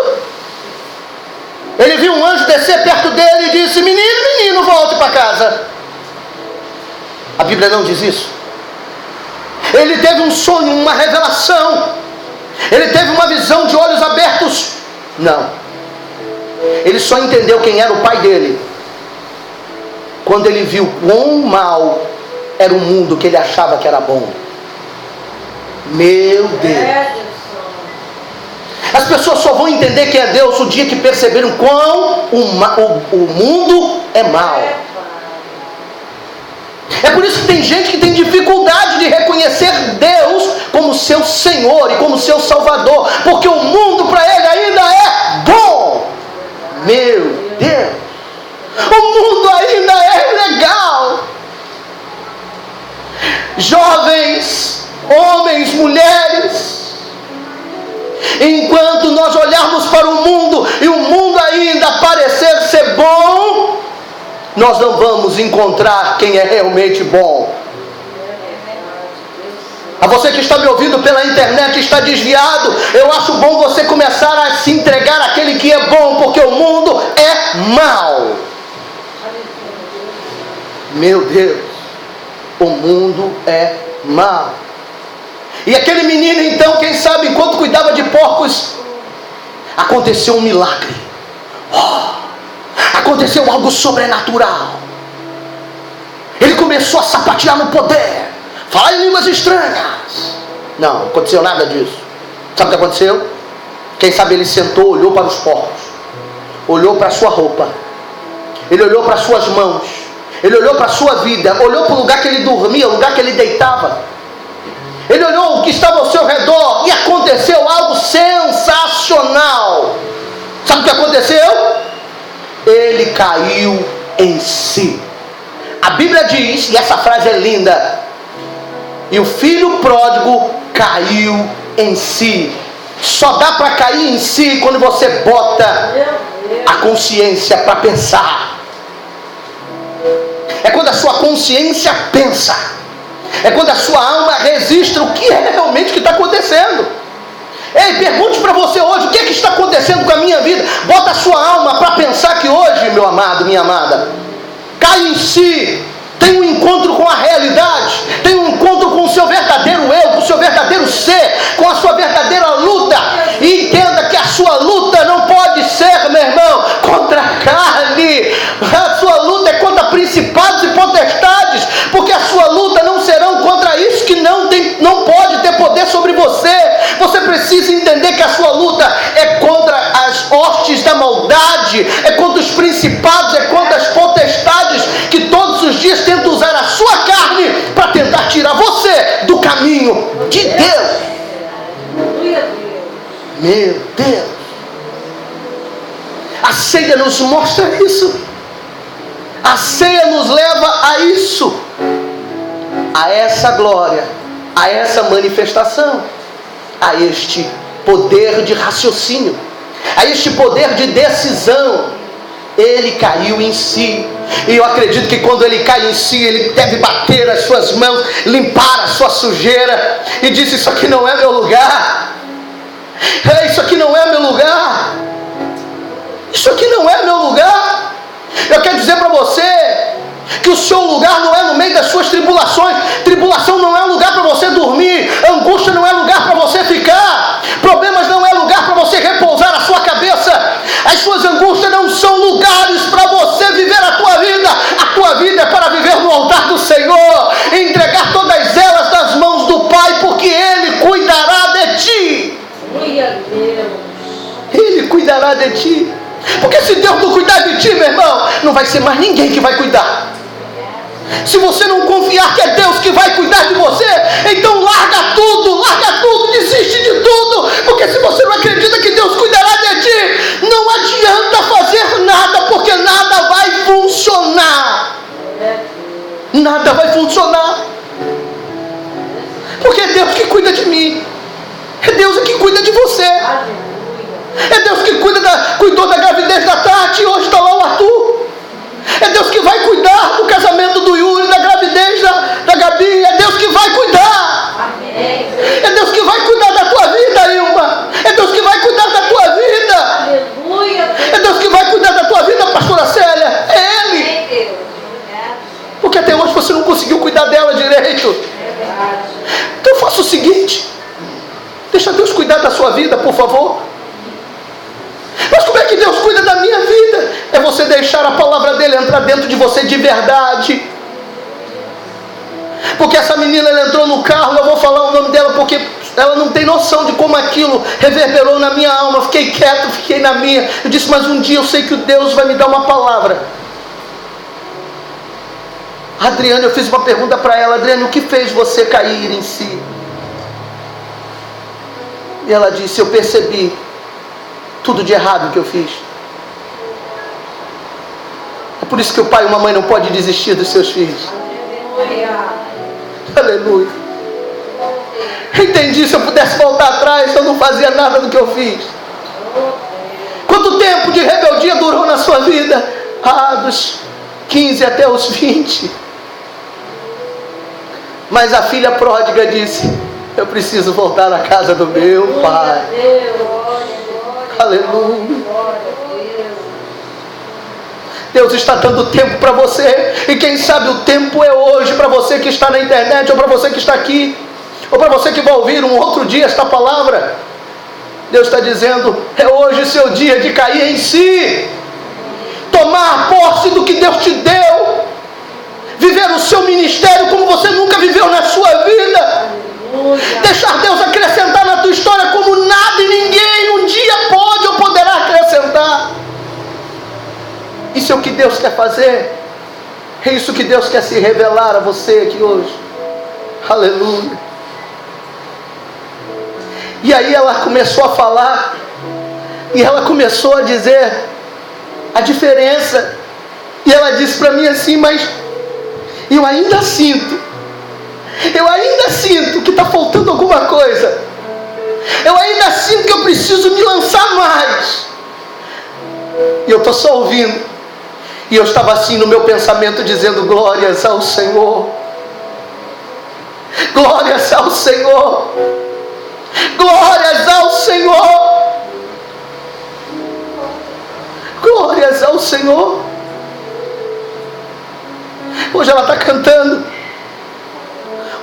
Ele viu um anjo descer perto dele e disse: menino, volte para casa. A Bíblia não diz isso. Ele teve um sonho, uma revelação. Ele teve uma visão de olhos abertos. Não. Ele só entendeu quem era o pai dele quando ele viu quão mal era o mundo que ele achava que era bom. Meu Deus. As pessoas só vão entender quem é Deus o dia que perceberam quão o mundo é mau. É por isso que tem gente que tem dificuldade de reconhecer reconhecer Deus como seu Senhor e como seu Salvador, porque o mundo para ele ainda é bom. Meu Deus, o mundo ainda é legal. Jovens, homens, mulheres, enquanto nós olharmos para o mundo e o mundo ainda parecer ser bom, nós não vamos encontrar quem é realmente bom. A você que está me ouvindo pela internet, está desviado, eu acho bom você começar a se entregar àquele que é bom, porque o mundo é mau. Meu Deus, o mundo é mau. E aquele menino então, quem sabe, enquanto cuidava de porcos, aconteceu um milagre. Aconteceu algo sobrenatural. Ele começou a sapatear no poder, falar em línguas estranhas. Não aconteceu nada disso. Sabe o que aconteceu? Quem sabe ele sentou, olhou para os porcos, olhou para a sua roupa, ele olhou para as suas mãos, ele olhou para a sua vida, olhou para o lugar que ele dormia, o lugar que ele deitava. Ele olhou o que estava ao seu redor e aconteceu algo sensacional. Sabe o que aconteceu? Ele caiu em si. A Bíblia diz, e essa frase é linda: e o filho pródigo caiu em si. Só dá para cair em si quando você bota a consciência para pensar. É quando a sua consciência pensa. É quando a sua alma registra o que é realmente que está acontecendo. Ei, pergunte para você hoje: o que é que está acontecendo com a minha vida? Bota a sua alma para pensar que hoje, meu amado, minha amada, cai em si, tem um encontro com a realidade, tem um encontro com o seu verdadeiro eu, com o seu verdadeiro ser, com a sua verdadeira luta. E entenda que a sua luta não pode ser, meu irmão, contra a carne. A sua luta é contra principados e potestades, porque a sua luta não serão contra isso que não pode ter poder sobre você. Você precisa entender que a sua luta é contra as hostes da maldade, é contra os principados, é contra as potestades que todos os dias tentam usar a sua carne para tentar tirar você do caminho de Deus. Meu Deus, a ceia nos mostra isso. A ceia nos leva a isso, a essa glória, a essa manifestação, a este poder de raciocínio, a este poder de decisão. Ele caiu em si, e eu acredito que quando ele cai em si, ele deve bater as suas mãos, limpar a sua sujeira, e disse: isso aqui não é meu lugar. Isso aqui não é meu lugar. Isso aqui não é meu lugar. Eu quero dizer para você que o seu lugar não é no meio das suas tribulações. Tribulação não é um lugar para você dormir. Angústia não é lugar para você ficar. Problemas não é lugar para você repousar a sua cabeça. As suas angústias não são lugares para você viver a tua vida. A tua vida é para viver no altar do Senhor, e entregar todas elas nas mãos do Pai, porque Ele cuidará de ti. Ele cuidará de ti. Porque se Deus não cuidar de ti, meu irmão, não vai ser mais ninguém que vai cuidar. Se você não confiar que é Deus que vai cuidar de você, então larga tudo, desiste de tudo. Porque se você não acredita que Deus cuidará de ti, não adianta fazer nada, porque nada vai funcionar. Nada vai funcionar. Porque é Deus que cuida de mim. É Deus que cuida de você. É Deus que cuidou da gravidez da Tati, e hoje está lá o Arthur. É Deus que vai cuidar do casamento do Yuri, da gravidez da Gabi. É Deus que vai cuidar. É Deus que vai cuidar da tua vida, Ilma. É Deus que vai cuidar da tua vida. É Deus que vai cuidar da tua vida, pastora Célia. É Ele. Porque até hoje você não conseguiu cuidar dela direito. Então faça o seguinte: deixa Deus cuidar da sua vida, por favor. Mas como é que Deus cuida da minha vida? É você deixar a palavra dele entrar dentro de você de verdade. Porque essa menina, ela entrou no carro, eu vou falar o nome dela porque ela não tem noção de como aquilo reverberou na minha alma. Eu fiquei quieto, fiquei na minha. Eu disse: mas um dia eu sei que Deus vai me dar uma palavra. Adriane, eu fiz uma pergunta para ela: Adriane, o que fez você cair em si? E ela disse: eu percebi tudo de errado que eu fiz. É por isso que o pai e uma mãe não pode desistir dos seus filhos. Aleluia. Entendi, se eu pudesse voltar atrás, eu não fazia nada do que eu fiz. Quanto tempo de rebeldia durou na sua vida? Dos 15 até os 20. Mas a filha pródiga disse: eu preciso voltar à casa do meu pai. Aleluia. Deus está dando tempo para você. E quem sabe o tempo é hoje, para você que está na internet, ou para você que está aqui, ou para você que vai ouvir um outro dia esta palavra. Deus está dizendo: é hoje o seu dia de cair em si, tomar posse do que Deus te deu, viver o seu ministério como você nunca viveu na sua vida, deixar Deus acrescentar na tua história como nada e ninguém um dia pode ou poderá acrescentar. Isso é o que Deus quer fazer. É isso que Deus quer se revelar a você aqui hoje. Aleluia. E aí ela começou a falar, e ela começou a dizer a diferença. E ela disse para mim assim: mas eu ainda sinto que está faltando alguma coisa. Eu ainda sinto que eu preciso me lançar mais. E eu estou só ouvindo. E eu estava assim no meu pensamento, dizendo: glórias ao Senhor, glórias ao Senhor, glórias ao Senhor, glórias ao Senhor. Hoje ela está cantando.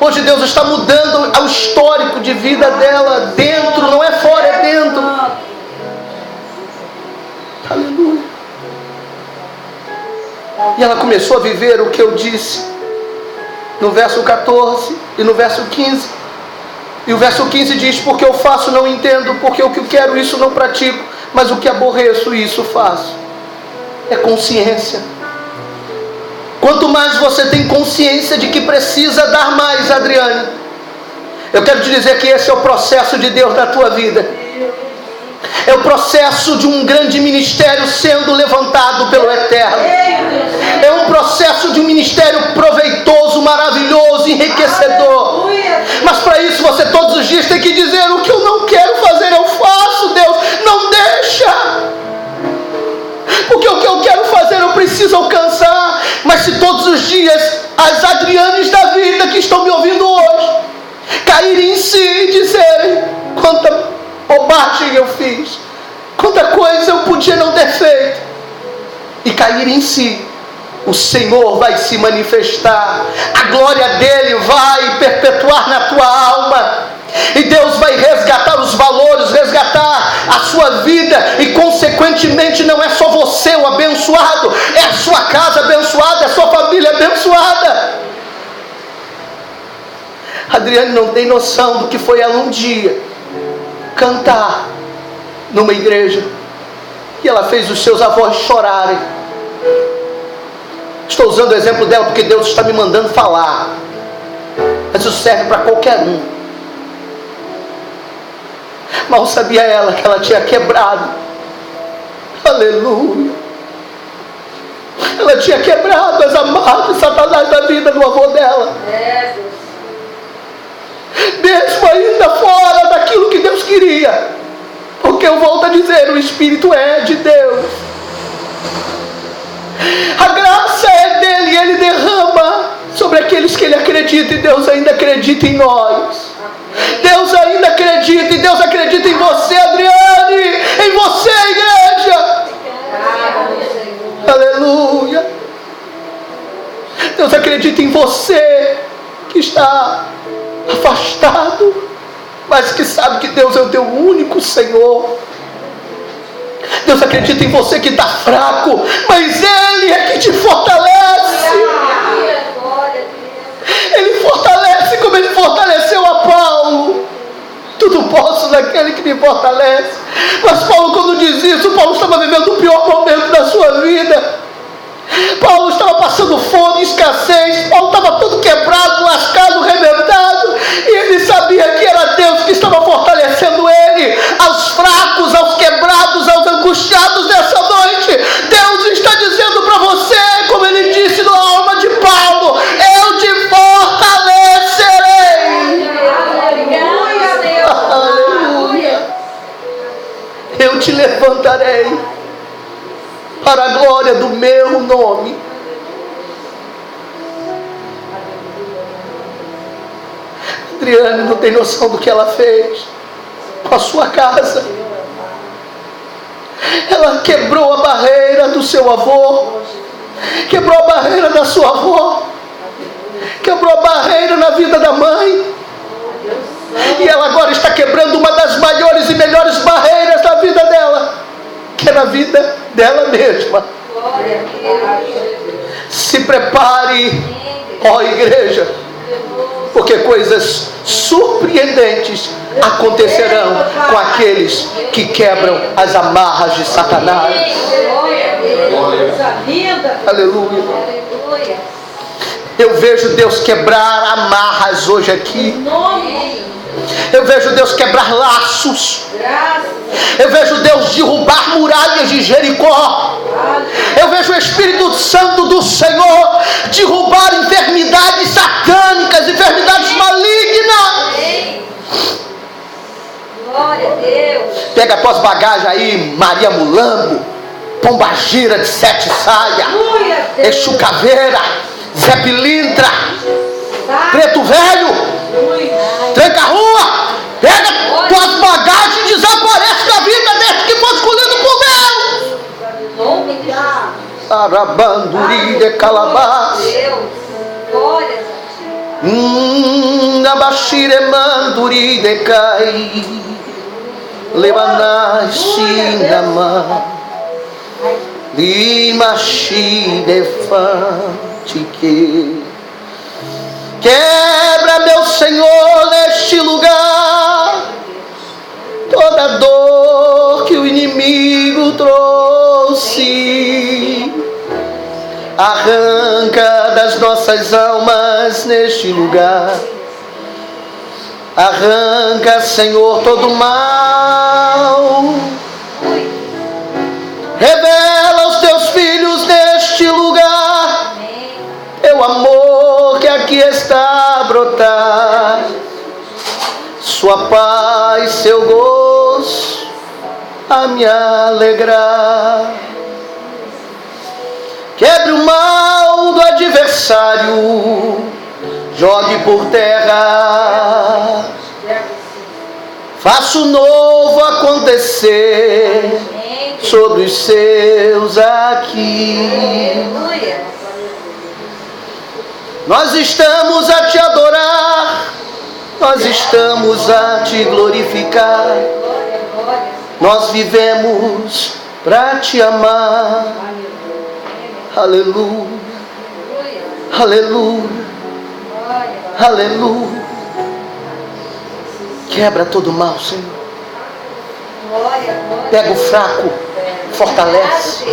Hoje Deus está mudando o histórico de vida dela. Dentro, não é fora, é dentro. Aleluia. E ela começou a viver o que eu disse no verso 14 e no verso 15. E o verso 15 diz: porque eu faço não entendo, porque o que eu quero isso não pratico, mas o que aborreço isso faço. É consciência. Quanto mais você tem consciência de que precisa dar mais, Adriane, eu quero te dizer que esse é o processo de Deus na tua vida. É o processo de um grande ministério sendo levantado pelo Eterno. É um processo de um ministério proveitoso, maravilhoso, enriquecedor. Mas para isso você todos os dias tem que dizer: o que eu não quero fazer eu faço, Deus, não deixa. Porque o que eu quero fazer eu preciso alcançar. Mas se todos os dias as Adrianes da vida que estão me ouvindo hoje caírem em si e dizerem: quanta bobagem eu fiz, quanta coisa eu podia não ter feito, e cair em si, o Senhor vai se manifestar, a glória dele vai perpetuar na tua alma, e Deus vai resgatar os valores, resgatar a sua vida, e consequentemente não é só você o abençoado, é a sua casa abençoada, é a sua família abençoada. Adriane não tem noção do que foi ela um dia cantar numa igreja, e ela fez os seus avós chorarem. Estou usando o exemplo dela porque Deus está me mandando falar, mas isso serve para qualquer um. Mal sabia ela que ela tinha quebrado, aleluia, ela tinha quebrado as amarras de Satanás da vida do avô dela. Mesmo ainda fora daquilo que Deus queria, porque eu volto a dizer, o Espírito é de Deus, a graça é dele, e ele derrama sobre aqueles que ele acredita, e Deus ainda acredita em nós. Deus ainda acredita, e Deus acredita em você, Adriane, em você, igreja. Aleluia. Deus acredita em você que está afastado, mas que sabe que Deus é o teu único Senhor. Deus acredita em você que está fraco, mas Ele é que te fortalece. Ele fortalece como Ele fortaleceu a Paulo. Tudo posso naquele que me fortalece. Mas Paulo, quando diz isso, Paulo estava vivendo o pior momento da sua vida. Paulo estava passando fome, escassez. angustiados nessa noite, Deus está dizendo para você, como Ele disse na alma de Paulo: eu te fortalecerei. Aleluia. Eu te levantarei para a glória do meu nome. Adriane não tem noção do que ela fez com a sua casa. Ela quebrou a barreira do seu avô, quebrou a barreira da sua avó, quebrou a barreira na vida da mãe, e ela agora está quebrando uma das maiores e melhores barreiras da vida dela, que é na vida dela mesma. Se prepare, ó igreja, porque coisas surpreendentes acontecerão com aqueles que quebram as amarras de Satanás. Aleluia. Eu vejo Deus quebrar amarras hoje aqui. Eu vejo Deus quebrar laços. Eu vejo Deus derrubar muralhas de Jericó. Eu vejo o Espírito Santo do Senhor derrubar enfermidades satânicas, enfermidades malignas. Glória a Deus. Pega a tua bagagem aí, Maria Mulambo, Pombagira de 7 saia, Exu Caveira, Zé Pilintra, Preto Velho, tranca a rua, pega tuas bagagens e desaparece da vida desde que for escolhido por Deus. Arabanduri de Calabás, Abashire Manduri de Cai, Lebanai Sinama, Limashi de Fantique. Quebra, meu Senhor, neste lugar toda dor que o inimigo trouxe. Arranca das nossas almas neste lugar. Arranca, Senhor, todo o mal. Revela aos teus filhos neste lugar teu amor que aqui está a brotar, sua paz, seu gozo a me alegrar. Quebre o mal do adversário, jogue por terra, faça o novo acontecer sobre os seus aqui. Nós estamos a te adorar, nós estamos a te glorificar, nós vivemos para te amar. Aleluia, aleluia, aleluia. Quebra todo mal, Senhor. Pega o fraco, fortalece.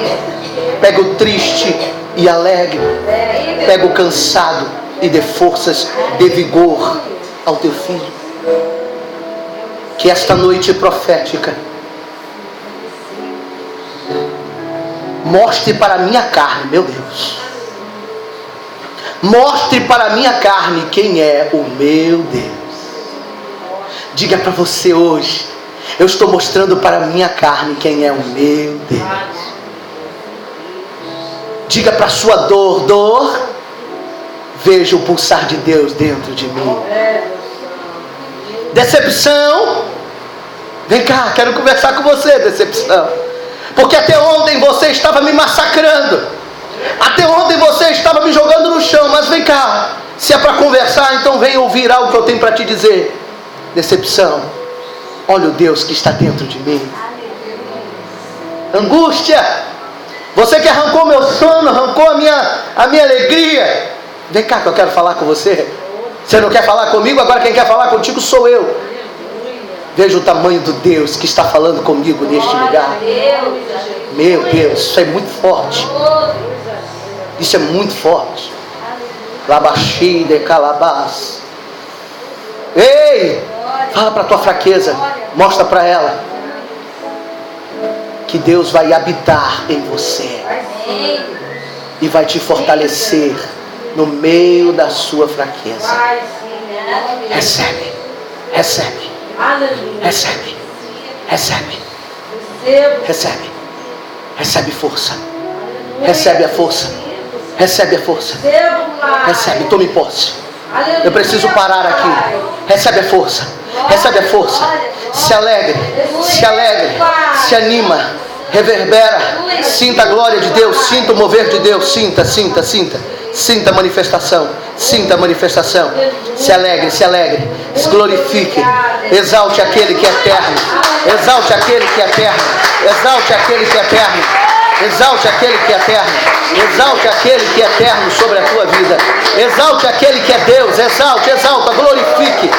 Pega o triste e alegre. Pega o cansado e dê forças, dê vigor ao teu filho. Que esta noite profética mostre para a minha carne, meu Deus, mostre para a minha carne quem é o meu Deus. Diga para você hoje: eu estou mostrando para a minha carne quem é o meu Deus. Diga para a sua dor, veja o pulsar de Deus dentro de mim. Decepção, vem cá, quero conversar com você, decepção. Porque até ontem você estava me massacrando, até ontem você estava me jogando no chão, mas vem cá, se é para conversar, então vem ouvir algo que eu tenho para te dizer. Decepção, olha o Deus que está dentro de mim. Angústia, você que arrancou meu sono, arrancou a minha alegria, vem cá que eu quero falar com você. Você não quer falar comigo? Agora quem quer falar contigo sou eu. Veja o tamanho do Deus que está falando comigo neste lugar. Meu Deus, isso é muito forte. Isso é muito forte. Labaxi de Calabás. Ei, fala para a tua fraqueza, mostra para ela. que Deus vai habitar em você e vai te fortalecer no meio da sua fraqueza. Recebe, recebe, recebe, recebe, recebe, recebe força, recebe a força, recebe a força, recebe, tome posse. Eu preciso parar aqui. Recebe a força, recebe a força. Se alegre, se alegre, se anima, reverbera, sinta a glória de Deus, sinta o mover de Deus, sinta, sinta, sinta, sinta a manifestação, sinta a manifestação. Se alegre, se glorifique, exalte aquele que é eterno, exalte aquele que é eterno, exalte aquele que é eterno, exalte aquele que é eterno, exalte aquele que é eterno sobre a tua vida, exalte aquele que é Deus, exalte, exalta, glorifique,